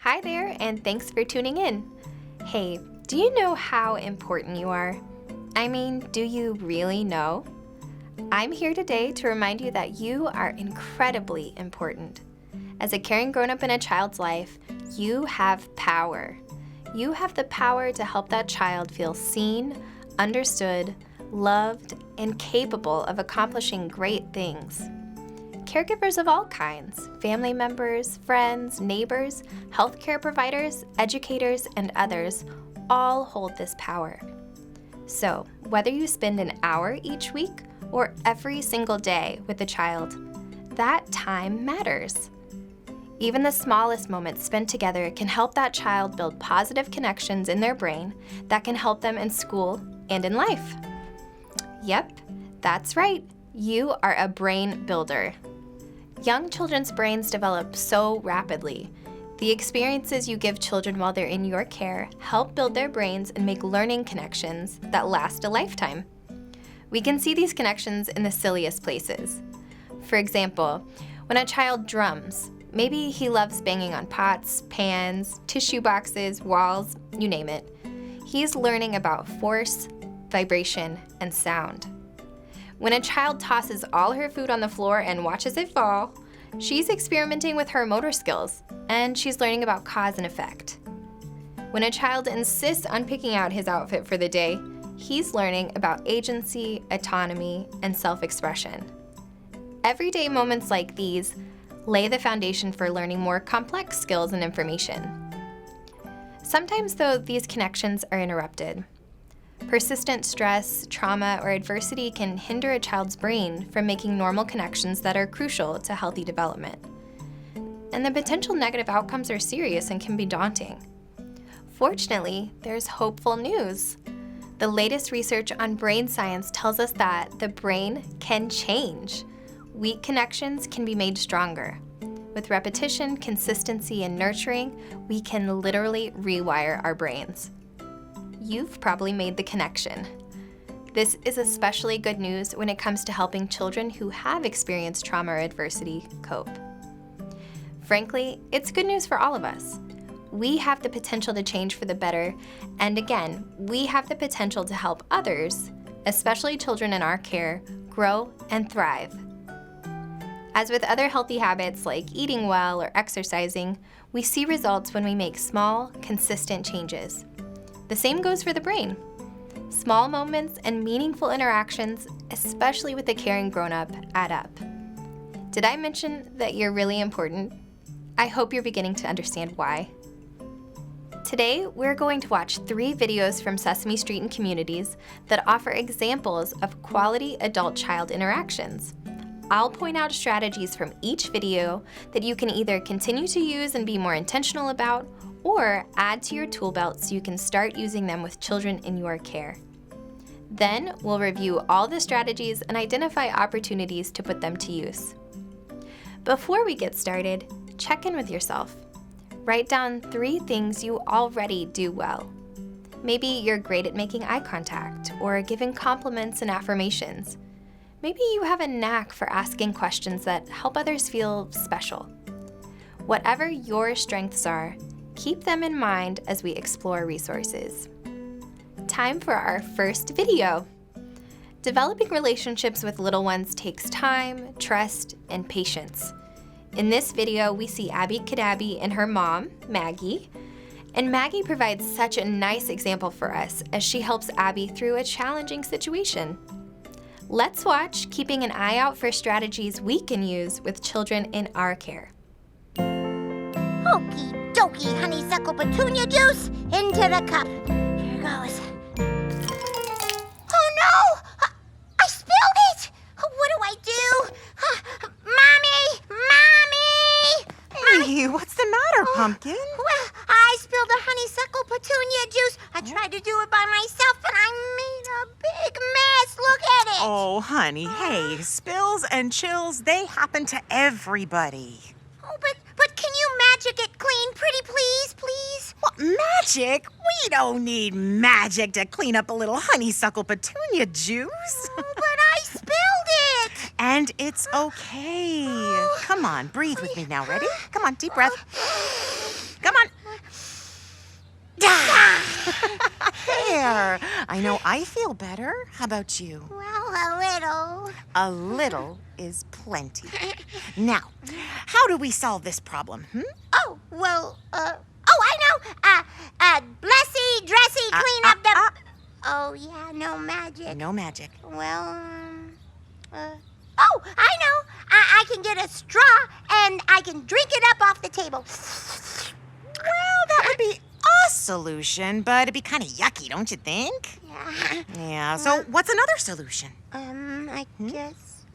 Hi there, and thanks for tuning in. Hey, do you know how important you are? I mean, do you really know? I'm here today to remind you that you are incredibly important. As a caring grown-up in a child's life, you have power. You have the power to help that child feel seen, understood, loved, and capable of accomplishing great things. Caregivers of all kinds, family members, friends, neighbors, healthcare providers, educators, and others, all hold this power. So, whether you spend an hour each week or every single day with a child, that time matters. Even the smallest moments spent together can help that child build positive connections in their brain that can help them in school and in life. Yep, that's right. You are a brain builder. Young children's brains develop so rapidly. The experiences you give children while they're in your care help build their brains and make learning connections that last a lifetime. We can see these connections in the silliest places. For example, when a child drums, maybe he loves banging on pots, pans, tissue boxes, walls, you name it. He's learning about force, vibration, and sound. When a child tosses all her food on the floor and watches it fall, she's experimenting with her motor skills, and she's learning about cause and effect. When a child insists on picking out his outfit for the day, he's learning about agency, autonomy, and self-expression. Everyday moments like these lay the foundation for learning more complex skills and information. Sometimes, though, these connections are interrupted. Persistent stress, trauma, or adversity can hinder a child's brain from making normal connections that are crucial to healthy development. And the potential negative outcomes are serious and can be daunting. Fortunately, there's hopeful news. The latest research on brain science tells us that the brain can change. Weak connections can be made stronger. With repetition, consistency, and nurturing, we can literally rewire our brains. You've probably made the connection. This is especially good news when it comes to helping children who have experienced trauma or adversity cope. Frankly, it's good news for all of us. We have the potential to change for the better, and again, we have the potential to help others, especially children in our care, grow and thrive. As with other healthy habits like eating well or exercising, we see results when we make small, consistent changes. The same goes for the brain. Small moments and meaningful interactions, especially with a caring grown-up, add up. Did I mention that you're really important? I hope you're beginning to understand why. Today, we're going to watch 3 videos from Sesame Street and Communities that offer examples of quality adult-child interactions. I'll point out strategies from each video that you can either continue to use and be more intentional about, or add to your tool belt so you can start using them with children in your care. Then we'll review all the strategies and identify opportunities to put them to use. Before we get started, check in with yourself. Write down 3 things you already do well. Maybe you're great at making eye contact or giving compliments and affirmations. Maybe you have a knack for asking questions that help others feel special. Whatever your strengths are, keep them in mind as we explore resources. Time for our first video. Developing relationships with little ones takes time, trust, and patience. In this video, we see Abby Cadabby and her mom, Maggie. And Maggie provides such a nice example for us as she helps Abby through a challenging situation. Let's watch, keeping an eye out for strategies we can use with children in our care. Okey dokey, honeysuckle petunia juice into the cup. Here goes. Oh no! I spilled it! What do I do? Mommy! Hey, what's the matter, Pumpkin? Well, I spilled the honeysuckle petunia juice. I tried to do it by myself, but I made a big mess. Look at it! Oh, honey, hey, spills and chills, they happen to everybody. Oh, but can you magic it clean, pretty please, please? What, magic? We don't need magic to clean up a little honeysuckle petunia juice. Oh, but I spilled it! And it's okay. Come on, breathe with me now. Ready? Come on, deep breath. Come on. there. I know I feel better. How about you? Well, a little. A little is plenty. Now, how do we solve this problem? Oh, well, I know. Blessy, dressy, clean up the... Oh, yeah, no magic. No magic. Well, oh, I know. I can get a straw and I can drink it up off the table. Well, that would be a solution, but it'd be kind of yucky, don't you think? Yeah. Yeah, so what's another solution? I guess...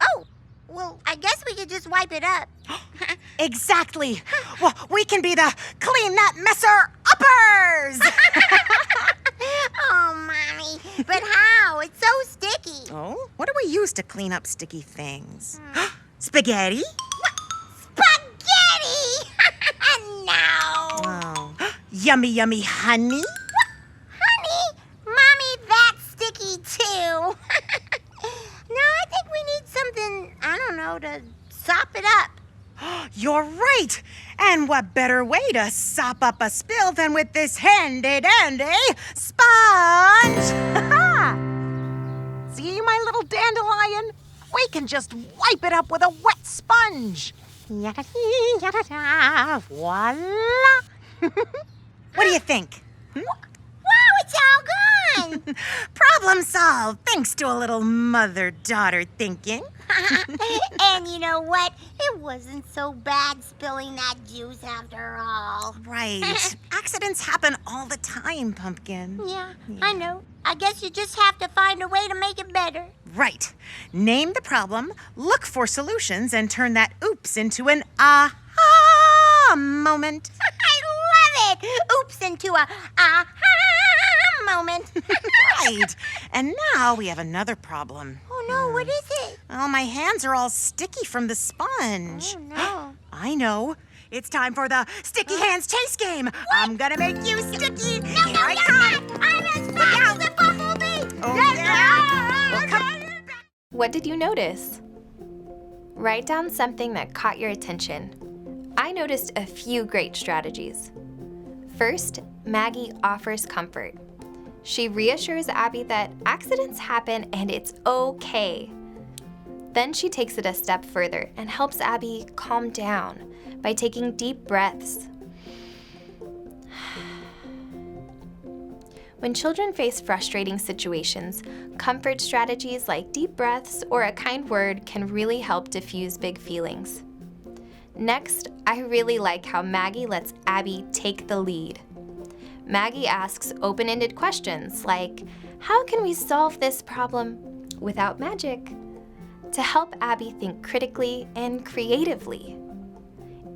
oh, well, I guess we could just wipe it up. Exactly. Well, we can be the clean that messer uppers. Oh, Mommy, but how? It's so sticky. Oh, what do we use to clean up sticky things? Spaghetti? Spaghetti! No. Oh. Yummy, yummy honey? Honey, Mommy, that's sticky too. No, I think we need something, I don't know, to sop it up. You're right. And what better way to sop up a spill than with this handy-dandy sponge? See, my little dandelion? We can just wipe it up with a wet sponge. Yada-dee-yada-da, voila. What do you think? Wow, it's all gone. Problem solved, thanks to a little mother-daughter thinking. And you know what? It wasn't so bad spilling that juice after all. Right. Accidents happen all the time, Pumpkin. Yeah, I know. I guess you just have to find a way to make it better. Right. Name the problem, look for solutions, and turn that oops into an aha moment. I love it! Oops into a aha moment. Right. And now we have another problem. Oh no, what is it? Oh, my hands are all sticky from the sponge. Oh no. I know. It's time for the Sticky Hands Chase game. I'm gonna make you sticky. No, Here no, I you're come. not. I'm as fast as a bumblebee. Oh, Let's yeah? go. Well, come back. What did you notice? Write down something that caught your attention. I noticed a few great strategies. First, Maggie offers comfort. She reassures Abby that accidents happen and it's okay. Then she takes it a step further and helps Abby calm down by taking deep breaths. When children face frustrating situations, comfort strategies like deep breaths or a kind word can really help diffuse big feelings. Next, I really like how Maggie lets Abby take the lead. Maggie asks open-ended questions like, how can we solve this problem without magic? To help Abby think critically and creatively.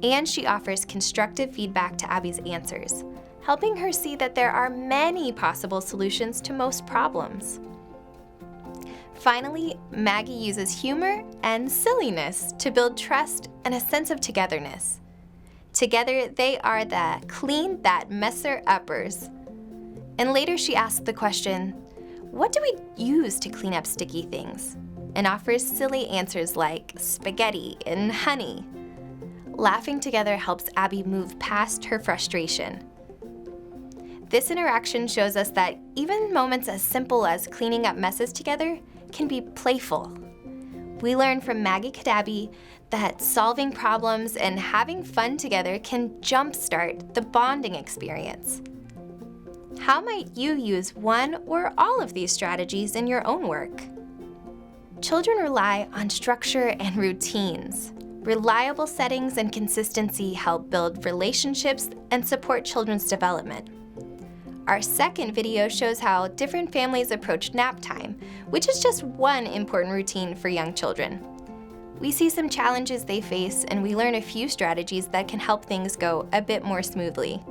And she offers constructive feedback to Abby's answers, helping her see that there are many possible solutions to most problems. Finally, Maggie uses humor and silliness to build trust and a sense of togetherness. Together, they are the clean that messer uppers. And later she asks the question, what do we use to clean up sticky things? And offers silly answers like spaghetti and honey. Laughing together helps Abby move past her frustration. This interaction shows us that even moments as simple as cleaning up messes together can be playful. We learn from Maggie Kadabi that solving problems and having fun together can jumpstart the bonding experience. How might you use one or all of these strategies in your own work? Children rely on structure and routines. Reliable settings and consistency help build relationships and support children's development. Our second video shows how different families approach nap time, which is just one important routine for young children. We see some challenges they face, and we learn a few strategies that can help things go a bit more smoothly.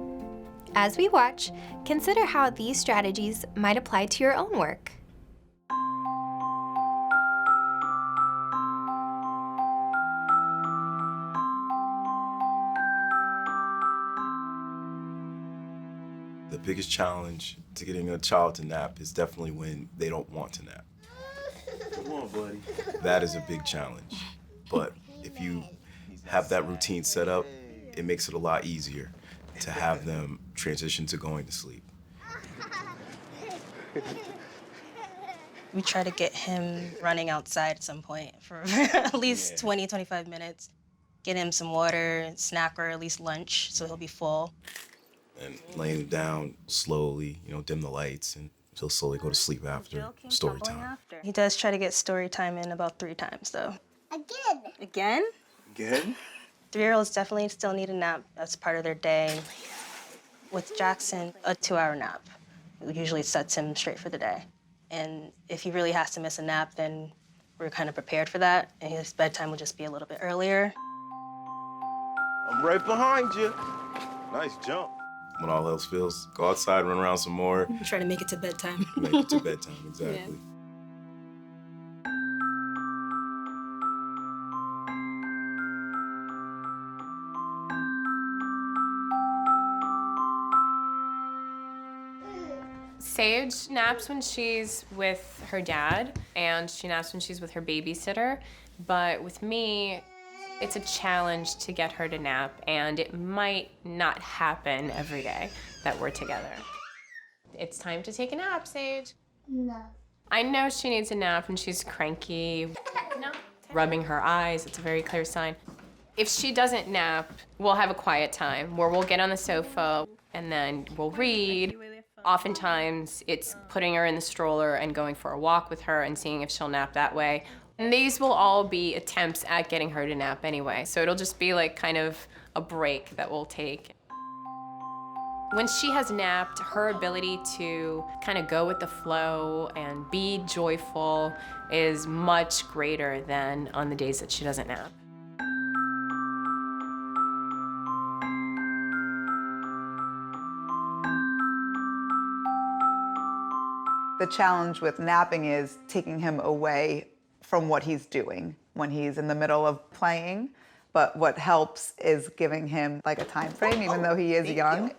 As we watch, consider how these strategies might apply to your own work. The biggest challenge to getting a child to nap is definitely when they don't want to nap. Come on, buddy. That is a big challenge. But if you have that routine set up, it makes it a lot easier to have them transition to going to sleep. We try to get him running outside at some point for at least 20, 25 minutes. Get him some water, snack, or at least lunch, so he'll be full. And laying him down slowly, dim the lights, and he'll slowly go to sleep after story time. He does try to get story time in about 3 times, though. Again. Again? Again? 3-year-olds definitely still need a nap. That's part of their day. With Jackson, a 2-hour nap usually sets him straight for the day. And if he really has to miss a nap, then we're kind of prepared for that, and his bedtime will just be a little bit earlier. I'm right behind you. Nice jump. When all else fails, go outside, run around some more, Try to make it to bedtime. make it to bedtime, exactly. Sage naps when she's with her dad, and she naps when she's with her babysitter. But with me, it's a challenge to get her to nap, and it might not happen every day that we're together. It's time to take a nap, Sage. No. I know she needs a nap and she's cranky, rubbing her eyes. It's a very clear sign. If she doesn't nap, we'll have a quiet time where we'll get on the sofa and then we'll read. Oftentimes, it's putting her in the stroller and going for a walk with her and seeing if she'll nap that way. And these will all be attempts at getting her to nap anyway. So it'll just be like kind of a break that we'll take. When she has napped, her ability to kind of go with the flow and be joyful is much greater than on the days that she doesn't nap. The challenge with napping is taking him away from what he's doing when he's in the middle of playing. But what helps is giving him like a time frame, even though he is young.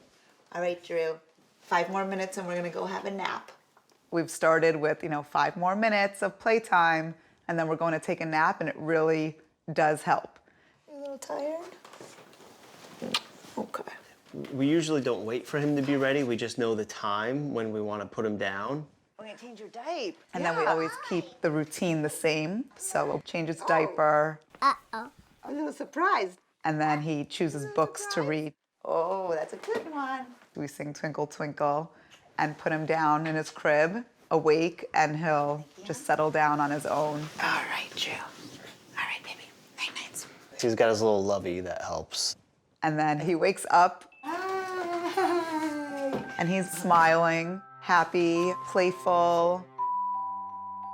All right, Drew. 5 more minutes and we're gonna go have a nap. We've started with, 5 more minutes of playtime, and then we're going to take a nap, and it really does help. You a little tired? Okay. We usually don't wait for him to be ready. We just know the time when we want to put him down. We're gonna change your diaper. And then we always keep the routine the same. So we'll change his diaper. Uh-oh. I'm a little surprised. And then he chooses books to read. Oh, that's a good one. We sing Twinkle Twinkle and put him down in his crib, awake, and he'll just settle down on his own. All right, Drew. All right, baby. Night nights. He's got his little lovey that helps. And then he wakes up and he's smiling, happy, playful.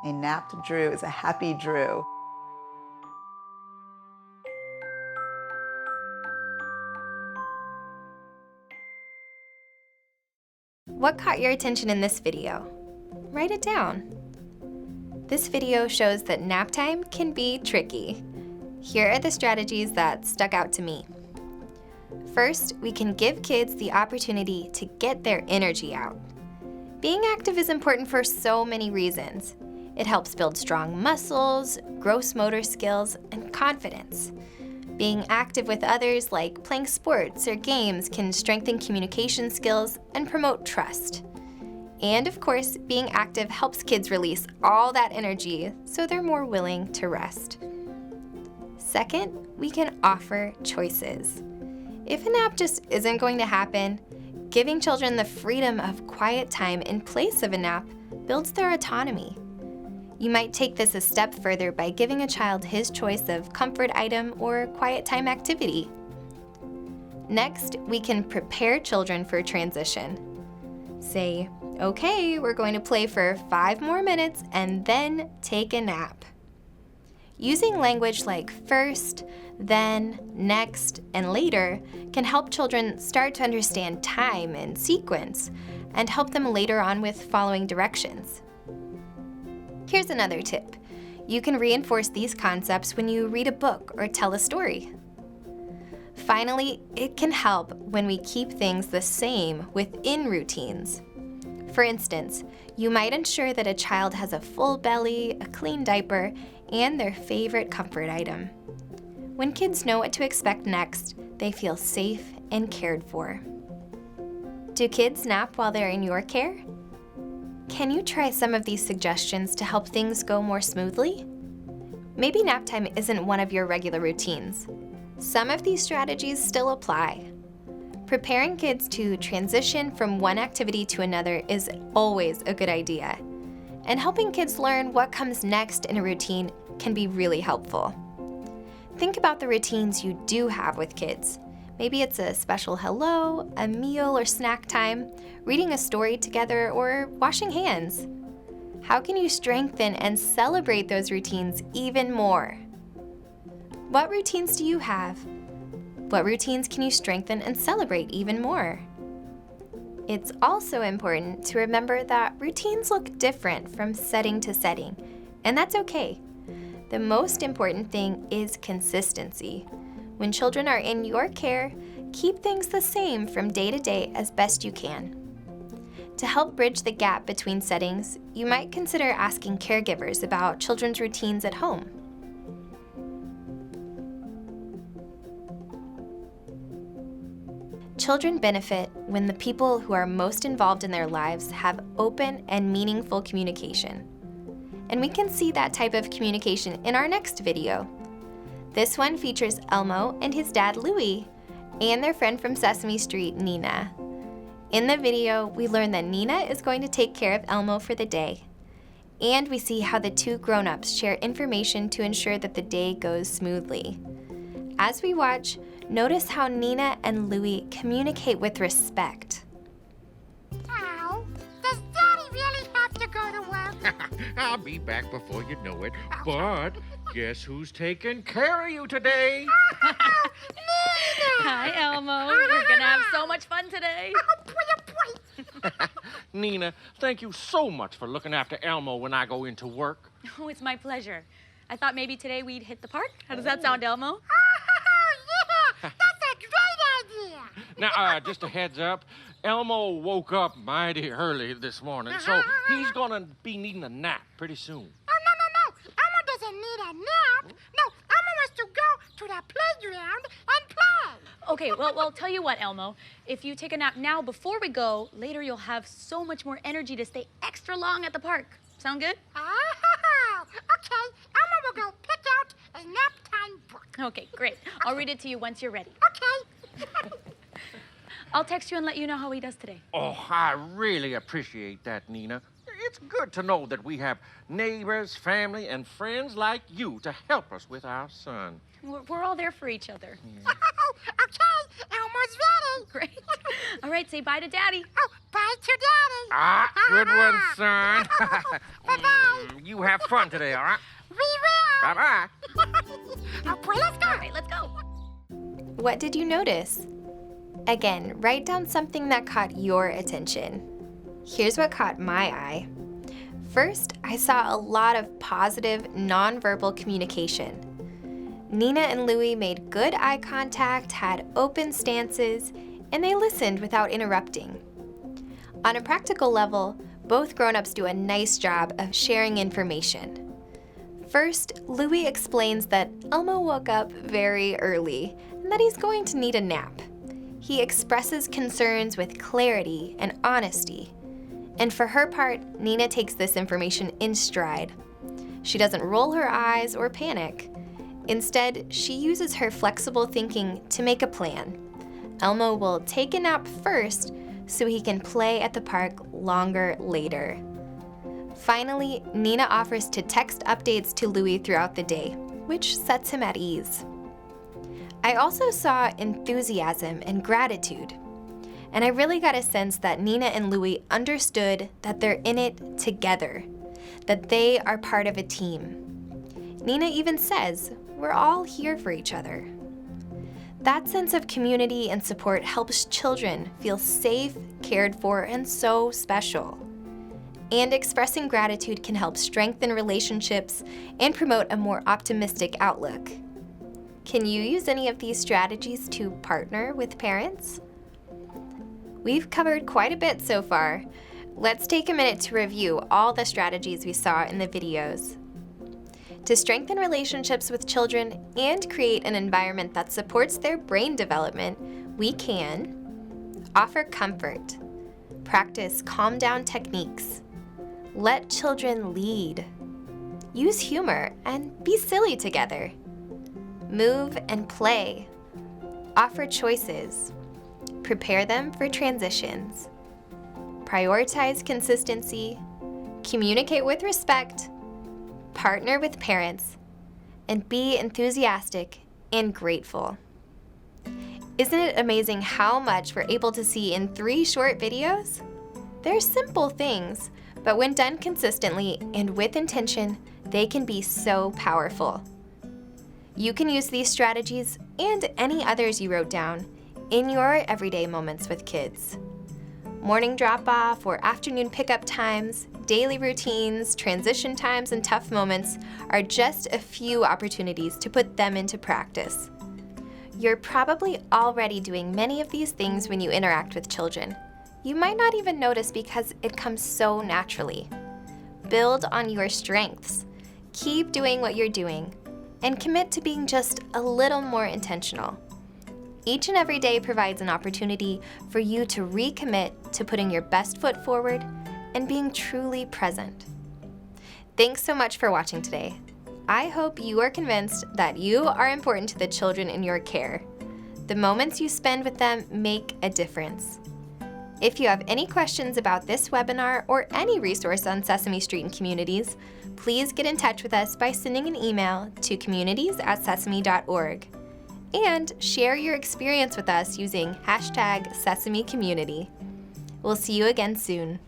A napped Drew is a happy Drew. What caught your attention in this video? Write it down. This video shows that nap time can be tricky. Here are the strategies that stuck out to me. First, we can give kids the opportunity to get their energy out. Being active is important for so many reasons. It helps build strong muscles, gross motor skills, and confidence. Being active with others, like playing sports or games, can strengthen communication skills and promote trust. And of course, being active helps kids release all that energy so they're more willing to rest. Second, we can offer choices. If a nap just isn't going to happen, giving children the freedom of quiet time in place of a nap builds their autonomy. You might take this a step further by giving a child his choice of comfort item or quiet time activity. Next, we can prepare children for transition. Say, okay, we're going to play for 5 more minutes and then take a nap. Using language like first, then, next, and later can help children start to understand time and sequence and help them later on with following directions. Here's another tip. You can reinforce these concepts when you read a book or tell a story. Finally, it can help when we keep things the same within routines. For instance, you might ensure that a child has a full belly, a clean diaper, and their favorite comfort item. When kids know what to expect next, they feel safe and cared for. Do kids nap while they're in your care? Can you try some of these suggestions to help things go more smoothly? Maybe nap time isn't one of your regular routines. Some of these strategies still apply. Preparing kids to transition from one activity to another is always a good idea. And helping kids learn what comes next in a routine can be really helpful. Think about the routines you do have with kids. Maybe it's a special hello, a meal or snack time, reading a story together, or washing hands. How can you strengthen and celebrate those routines even more? What routines do you have? What routines can you strengthen and celebrate even more? It's also important to remember that routines look different from setting to setting, and that's okay. The most important thing is consistency. When children are in your care, keep things the same from day to day as best you can. To help bridge the gap between settings, you might consider asking caregivers about children's routines at home. Children benefit when the people who are most involved in their lives have open and meaningful communication. And we can see that type of communication in our next video. This one features Elmo and his dad Louie, and their friend from Sesame Street, Nina. In the video, we learn that Nina is going to take care of Elmo for the day. And we see how the two grown-ups share information to ensure that the day goes smoothly. As we watch, notice how Nina and Louie communicate with respect. Oh, does Daddy really have to go to work? I'll be back before you know it. But guess who's taking care of you today? Hi, Elmo. We're gonna have so much fun today. Nina, thank you so much for looking after Elmo when I go into work. Oh, it's my pleasure. I thought maybe today we'd hit the park. How does that sound, Elmo? Yeah, that's a great idea. Now, just a heads up, Elmo woke up mighty early this morning, so he's gonna be needing a nap pretty soon. No. Elmo doesn't need a nap. No, Elmo wants to go to the playground and play. Okay, well, tell you what, Elmo. If you take a nap now before we go, later you'll have so much more energy to stay extra long at the park. Sound good? Oh, okay. Elmo will go pick out a nap time book. Okay, great. I'll read it to you once you're ready. Okay. I'll text you and let you know how he does today. Oh, I really appreciate that, Nina. It's good to know that we have neighbors, family, and friends like you to help us with our son. We're all there for each other. Okay, Elmo's ready. Great. All right, say bye to Daddy. Oh, bye to Daddy. Ah, good one, son. Bye-bye. You have fun today, all right? We will. Bye-bye. Okay, let's go. All right, let's go. What did you notice? Again, write down something that caught your attention. Here's what caught my eye. First, I saw a lot of positive, nonverbal communication. Nina and Louie made good eye contact, had open stances, and they listened without interrupting. On a practical level, both grown-ups do a nice job of sharing information. First, Louie explains that Elmo woke up very early and that he's going to need a nap. He expresses concerns with clarity and honesty. And for her part, Nina takes this information in stride. She doesn't roll her eyes or panic. Instead, she uses her flexible thinking to make a plan. Elmo will take a nap first so he can play at the park longer later. Finally, Nina offers to text updates to Louie throughout the day, which sets him at ease. I also saw enthusiasm and gratitude. And I really got a sense that Nina and Louie understood that they're in it together, that they are part of a team. Nina even says, "We're all here for each other." That sense of community and support helps children feel safe, cared for, and so special. And expressing gratitude can help strengthen relationships and promote a more optimistic outlook. Can you use any of these strategies to partner with parents? We've covered quite a bit so far. Let's take a minute to review all the strategies we saw in the videos. To strengthen relationships with children and create an environment that supports their brain development, we can offer comfort, practice calm down techniques, Let children lead. Use humor and be silly together. Move and play. Offer choices. Prepare them for transitions. Prioritize consistency. Communicate with respect. Partner with parents. And be enthusiastic and grateful. Isn't it amazing how much we're able to see in 3 short videos? They're simple things, but when done consistently and with intention, they can be so powerful. You can use these strategies and any others you wrote down in your everyday moments with kids. Morning drop-off or afternoon pickup times, daily routines, transition times, and tough moments are just a few opportunities to put them into practice. You're probably already doing many of these things when you interact with children. You might not even notice because it comes so naturally. Build on your strengths. Keep doing what you're doing, and commit to being just a little more intentional. Each and every day provides an opportunity for you to recommit to putting your best foot forward and being truly present. Thanks so much for watching today. I hope you are convinced that you are important to the children in your care. The moments you spend with them make a difference. If you have any questions about this webinar or any resource on Sesame Street and Communities, please get in touch with us by sending an email to communities@sesame.org. And share your experience with us using #SesameCommunity. We'll see you again soon.